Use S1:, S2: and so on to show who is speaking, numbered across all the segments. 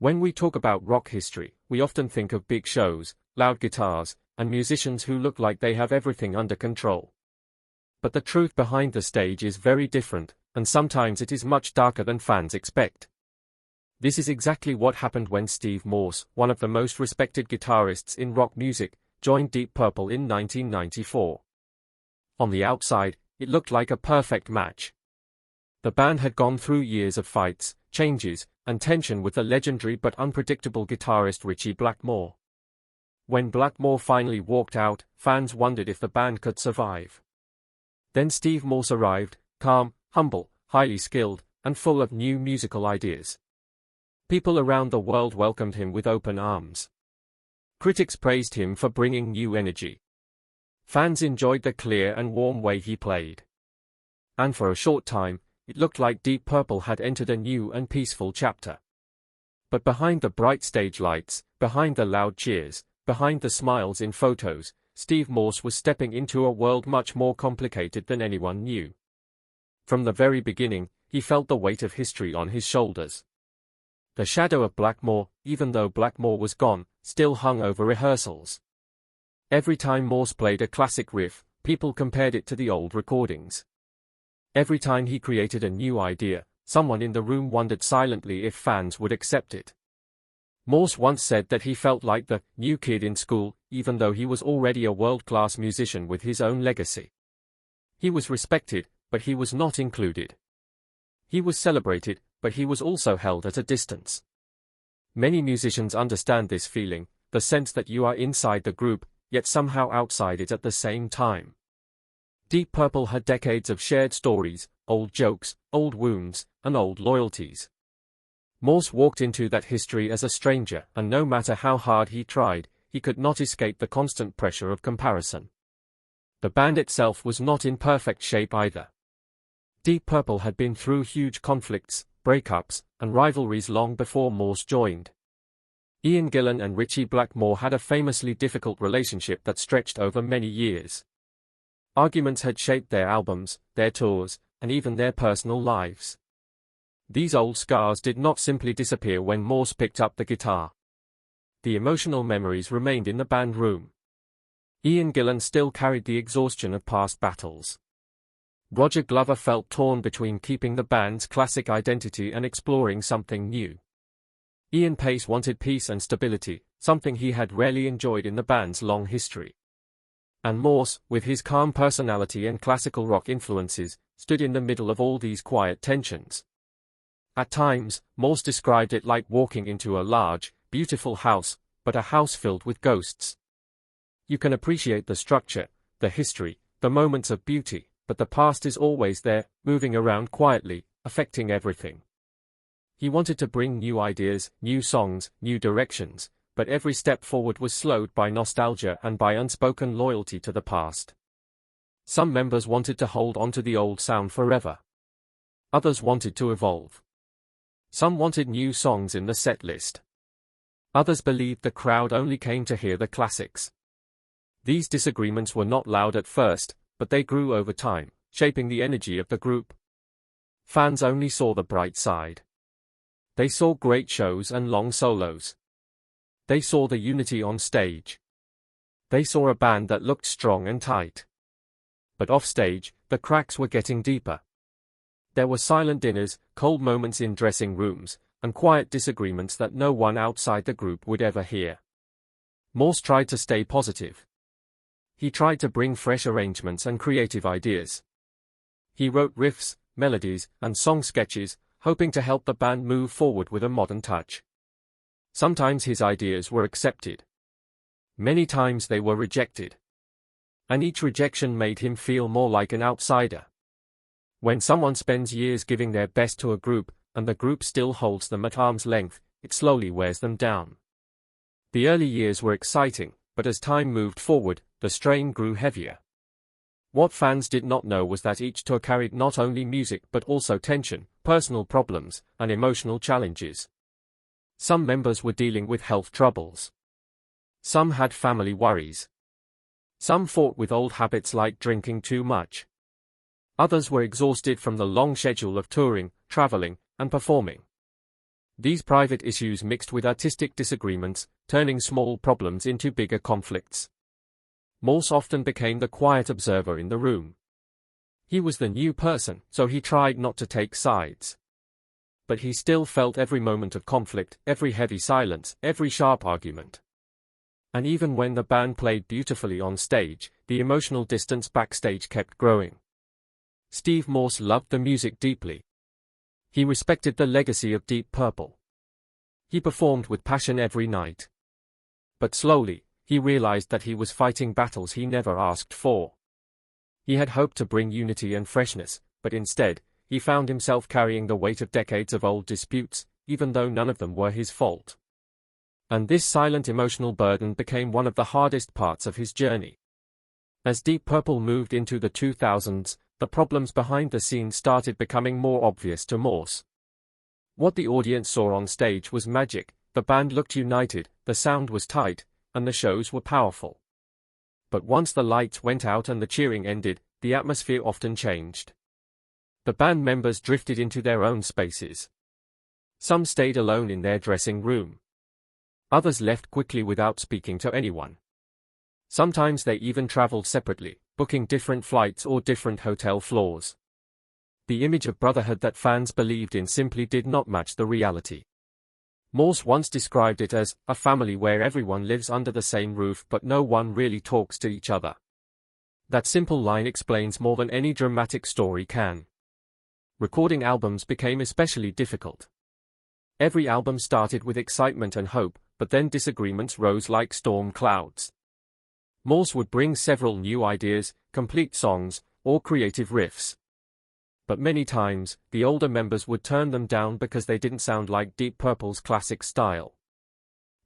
S1: When we talk about rock history, we often think of big shows, loud guitars, and musicians who look like they have everything under control. But the truth behind the stage is very different, and sometimes it is much darker than fans expect. This is exactly what happened when Steve Morse, one of the most respected guitarists in rock music, joined Deep Purple in 1994. On the outside, it looked like a perfect match. The band had gone through years of fights, changes, and tension with the legendary but unpredictable guitarist Ritchie Blackmore. When Blackmore finally walked out, fans wondered if the band could survive. Then Steve Morse arrived, calm, humble, highly skilled, and full of new musical ideas. People around the world welcomed him with open arms. Critics praised him for bringing new energy. Fans enjoyed the clear and warm way he played. And for a short time, it looked like Deep Purple had entered a new and peaceful chapter. But behind the bright stage lights, behind the loud cheers, behind the smiles in photos, Steve Morse was stepping into a world much more complicated than anyone knew. From the very beginning, he felt the weight of history on his shoulders. The shadow of Blackmore, even though Blackmore was gone, still hung over rehearsals. Every time Morse played a classic riff, people compared it to the old recordings. Every time he created a new idea, someone in the room wondered silently if fans would accept it. Morse once said that he felt like the new kid in school, even though he was already a world-class musician with his own legacy. He was respected, but he was not included. He was celebrated, but he was also held at a distance. Many musicians understand this feeling, the sense that you are inside the group, yet somehow outside it at the same time. Deep Purple had decades of shared stories, old jokes, old wounds, and old loyalties. Morse walked into that history as a stranger, and no matter how hard he tried, he could not escape the constant pressure of comparison. The band itself was not in perfect shape either. Deep Purple had been through huge conflicts, breakups, and rivalries long before Morse joined. Ian Gillan and Ritchie Blackmore had a famously difficult relationship that stretched over many years. Arguments had shaped their albums, their tours, and even their personal lives. These old scars did not simply disappear when Morse picked up the guitar. The emotional memories remained in the band room. Ian Gillan still carried the exhaustion of past battles. Roger Glover felt torn between keeping the band's classic identity and exploring something new. Ian Pace wanted peace and stability, something he had rarely enjoyed in the band's long history. And Morse, with his calm personality and classical rock influences, stood in the middle of all these quiet tensions. At times, Morse described it like walking into a large, beautiful house, but a house filled with ghosts. You can appreciate the structure, the history, the moments of beauty, but the past is always there, moving around quietly, affecting everything. He wanted to bring new ideas, new songs, new directions, but every step forward was slowed by nostalgia and by unspoken loyalty to the past. Some members wanted to hold on to the old sound forever. Others wanted to evolve. Some wanted new songs in the set list. Others believed the crowd only came to hear the classics. These disagreements were not loud at first, but they grew over time, shaping the energy of the group. Fans only saw the bright side. They saw great shows and long solos. They saw the unity on stage. They saw a band that looked strong and tight. But offstage, the cracks were getting deeper. There were silent dinners, cold moments in dressing rooms, and quiet disagreements that no one outside the group would ever hear. Morse tried to stay positive. He tried to bring fresh arrangements and creative ideas. He wrote riffs, melodies, and song sketches, hoping to help the band move forward with a modern touch. Sometimes his ideas were accepted. Many times they were rejected. And each rejection made him feel more like an outsider. When someone spends years giving their best to a group, and the group still holds them at arm's length, it slowly wears them down. The early years were exciting, but as time moved forward, the strain grew heavier. What fans did not know was that each tour carried not only music but also tension, personal problems, and emotional challenges. Some members were dealing with health troubles. Some had family worries. Some fought with old habits like drinking too much. Others were exhausted from the long schedule of touring, traveling, and performing. These private issues mixed with artistic disagreements, turning small problems into bigger conflicts. Morse often became the quiet observer in the room. He was the new person, so he tried not to take sides. But he still felt every moment of conflict, every heavy silence, every sharp argument. And even when the band played beautifully on stage, the emotional distance backstage kept growing. Steve Morse loved the music deeply. He respected the legacy of Deep Purple. He performed with passion every night. But slowly, he realized that he was fighting battles he never asked for. He had hoped to bring unity and freshness, but instead, he found himself carrying the weight of decades of old disputes, even though none of them were his fault. And this silent emotional burden became one of the hardest parts of his journey. As Deep Purple moved into the 2000s, the problems behind the scenes started becoming more obvious to Morse. What the audience saw on stage was magic, the band looked united, the sound was tight, and the shows were powerful. But once the lights went out and the cheering ended, the atmosphere often changed. The band members drifted into their own spaces. Some stayed alone in their dressing room. Others left quickly without speaking to anyone. Sometimes they even traveled separately, booking different flights or different hotel floors. The image of brotherhood that fans believed in simply did not match the reality. Morse once described it as a family where everyone lives under the same roof but no one really talks to each other. That simple line explains more than any dramatic story can. Recording albums became especially difficult. Every album started with excitement and hope, but then disagreements rose like storm clouds. Morse would bring several new ideas, complete songs, or creative riffs. But many times, the older members would turn them down because they didn't sound like Deep Purple's classic style.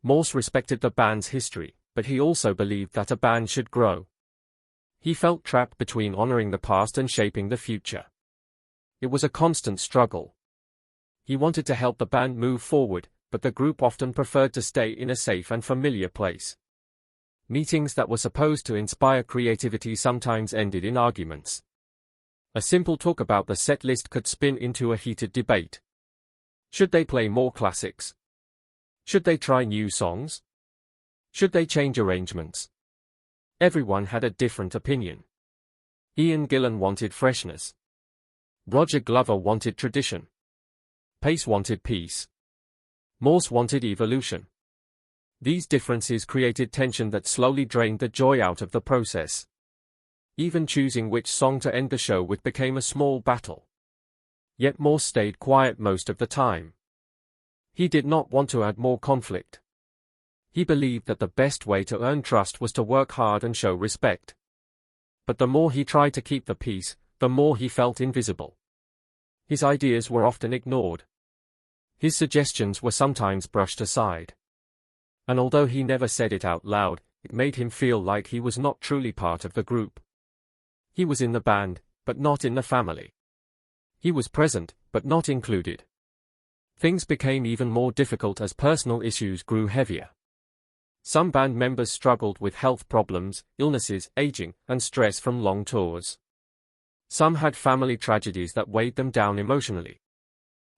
S1: Morse respected the band's history, but he also believed that a band should grow. He felt trapped between honoring the past and shaping the future. It was a constant struggle. He wanted to help the band move forward, but the group often preferred to stay in a safe and familiar place. Meetings that were supposed to inspire creativity sometimes ended in arguments. A simple talk about the set list could spin into a heated debate. Should they play more classics? Should they try new songs? Should they change arrangements? Everyone had a different opinion. Ian Gillan wanted freshness. Roger Glover wanted tradition. Pace wanted peace. Morse wanted evolution. These differences created tension that slowly drained the joy out of the process. Even choosing which song to end the show with became a small battle. Yet Morse stayed quiet most of the time. He did not want to add more conflict. He believed that the best way to earn trust was to work hard and show respect. But the more he tried to keep the peace, the more he felt invisible. His ideas were often ignored. His suggestions were sometimes brushed aside. And although he never said it out loud, it made him feel like he was not truly part of the group. He was in the band, but not in the family. He was present, but not included. Things became even more difficult as personal issues grew heavier. Some band members struggled with health problems, illnesses, aging, and stress from long tours. Some had family tragedies that weighed them down emotionally.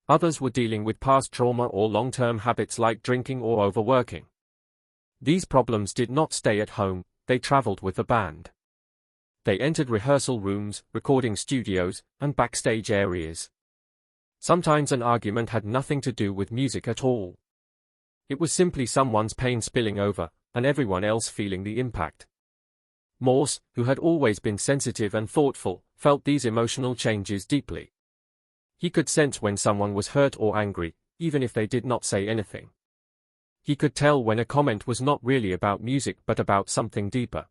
S1: Others were dealing with past trauma or long-term habits like drinking or overworking. These problems did not stay at home, they traveled with the band. They entered rehearsal rooms, recording studios, and backstage areas. Sometimes an argument had nothing to do with music at all. It was simply someone's pain spilling over, and everyone else feeling the impact. Morse, who had always been sensitive and thoughtful, felt these emotional changes deeply. He could sense when someone was hurt or angry, even if they did not say anything. He could tell when a comment was not really about music but about something deeper.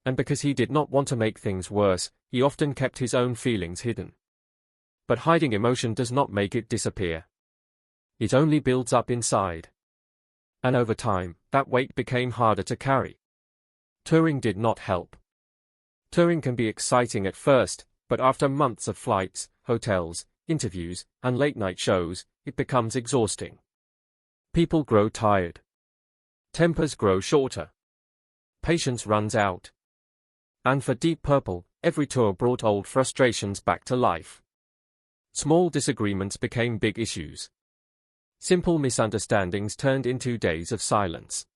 S1: And because he did not want to make things worse, he often kept his own feelings hidden. But hiding emotion does not make it disappear. It only builds up inside. And over time, that weight became harder to carry. Touring did not help. Touring can be exciting at first, but after months of flights, hotels, interviews, and late-night shows, it becomes exhausting. People grow tired. Tempers grow shorter. Patience runs out. And for Deep Purple, every tour brought old frustrations back to life. Small disagreements became big issues. Simple misunderstandings turned into days of silence.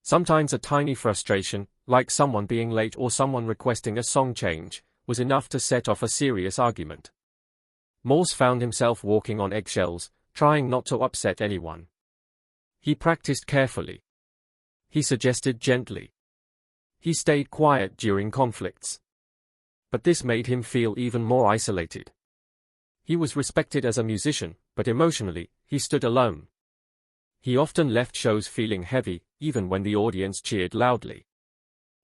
S1: Sometimes a tiny frustration, like someone being late or someone requesting a song change, was enough to set off a serious argument. Morse found himself walking on eggshells, trying not to upset anyone. He practiced carefully. He suggested gently. He stayed quiet during conflicts. But this made him feel even more isolated. He was respected as a musician, but emotionally, he stood alone. He often left shows feeling heavy, even when the audience cheered loudly.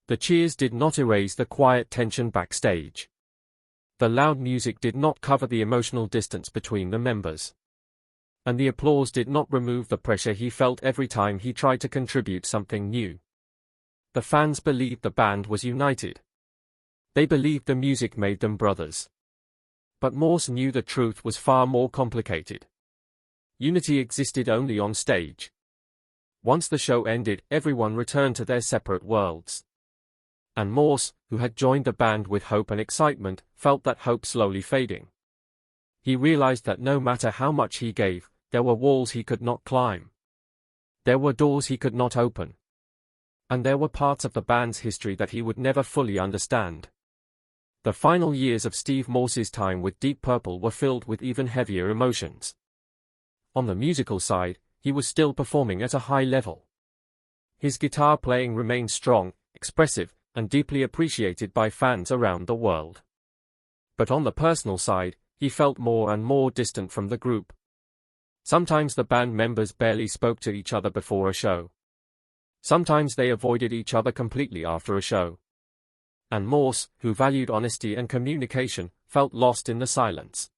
S1: The cheers did not erase the quiet tension backstage. The loud music did not cover the emotional distance between the members. And the applause did not remove the pressure he felt every time he tried to contribute something new. The fans believed the band was united. They believed the music made them brothers. But Morse knew the truth was far more complicated. Unity existed only on stage. Once the show ended, everyone returned to their separate worlds. And Morse, who had joined the band with hope and excitement, felt that hope slowly fading. He realized that no matter how much he gave, there were walls he could not climb. There were doors he could not open. And there were parts of the band's history that he would never fully understand. The final years of Steve Morse's time with Deep Purple were filled with even heavier emotions. On the musical side, he was still performing at a high level. His guitar playing remained strong, expressive, and deeply appreciated by fans around the world. But on the personal side, he felt more and more distant from the group. Sometimes the band members barely spoke to each other before a show. Sometimes they avoided each other completely after a show. And Morse, who valued honesty and communication, felt lost in the silence.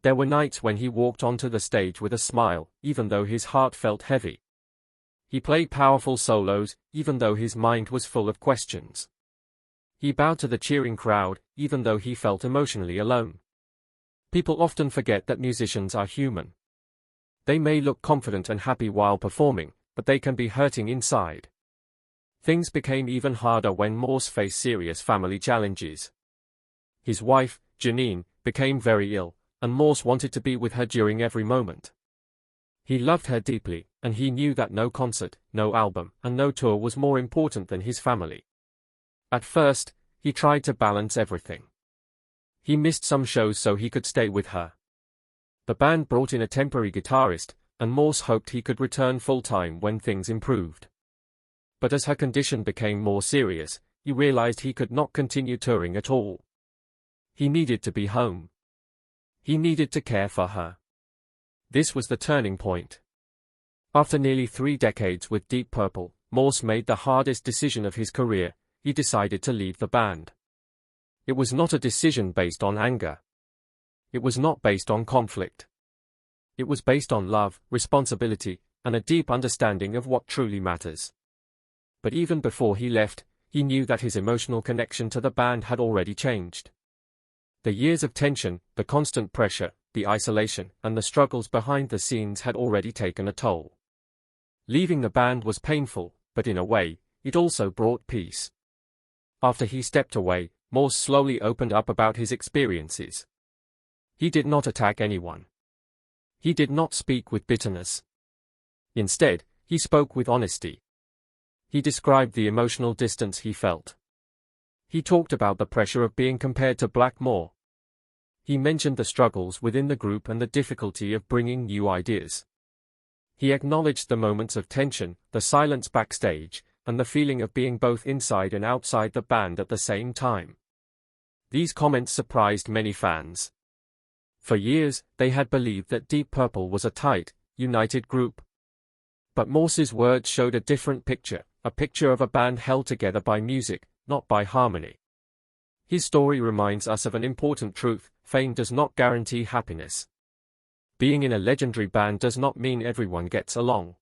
S1: There were nights when he walked onto the stage with a smile, even though his heart felt heavy. He played powerful solos, even though his mind was full of questions. He bowed to the cheering crowd, even though he felt emotionally alone. People often forget that musicians are human. They may look confident and happy while performing, but they can be hurting inside. Things became even harder when Morse faced serious family challenges. His wife, Janine, became very ill, and Morse wanted to be with her during every moment. He loved her deeply, and he knew that no concert, no album, and no tour was more important than his family. At first, he tried to balance everything. He missed some shows so he could stay with her. The band brought in a temporary guitarist, and Morse hoped he could return full-time when things improved. But as her condition became more serious, he realized he could not continue touring at all. He needed to be home. He needed to care for her. This was the turning point. After nearly 3 decades with Deep Purple, Morse made the hardest decision of his career. He decided to leave the band. It was not a decision based on anger. It was not based on conflict. It was based on love, responsibility, and a deep understanding of what truly matters. But even before he left, he knew that his emotional connection to the band had already changed. The years of tension, the constant pressure, the isolation, and the struggles behind the scenes had already taken a toll. Leaving the band was painful, but in a way, it also brought peace. After he stepped away, Morse slowly opened up about his experiences. He did not attack anyone. He did not speak with bitterness. Instead, he spoke with honesty. He described the emotional distance he felt. He talked about the pressure of being compared to Blackmore. He mentioned the struggles within the group and the difficulty of bringing new ideas. He acknowledged the moments of tension, the silence backstage, and the feeling of being both inside and outside the band at the same time. These comments surprised many fans. For years, they had believed that Deep Purple was a tight, united group. But Morse's words showed a different picture, a picture of a band held together by music, not by harmony. His story reminds us of an important truth: fame does not guarantee happiness. Being in a legendary band does not mean everyone gets along.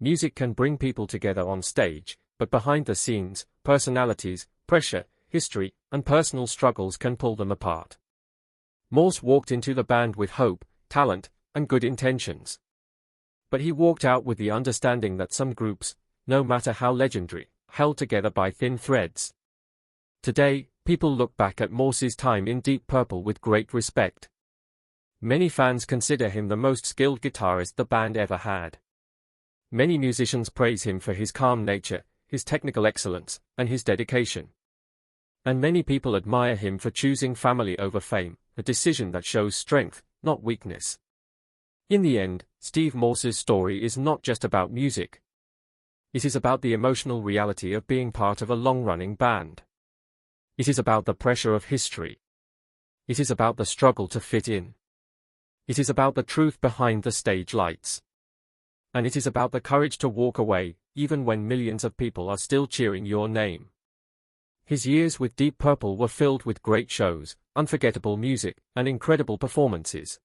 S1: Music can bring people together on stage, but behind the scenes, personalities, pressure, history, and personal struggles can pull them apart. Morse walked into the band with hope, talent, and good intentions. But he walked out with the understanding that some groups, no matter how legendary, held together by thin threads. Today, people look back at Morse's time in Deep Purple with great respect. Many fans consider him the most skilled guitarist the band ever had. Many musicians praise him for his calm nature, his technical excellence, and his dedication. And many people admire him for choosing family over fame, a decision that shows strength, not weakness. In the end, Steve Morse's story is not just about music. It is about the emotional reality of being part of a long-running band. It is about the pressure of history. It is about the struggle to fit in. It is about the truth behind the stage lights. And it is about the courage to walk away, even when millions of people are still cheering your name. His years with Deep Purple were filled with great shows, unforgettable music, and incredible performances.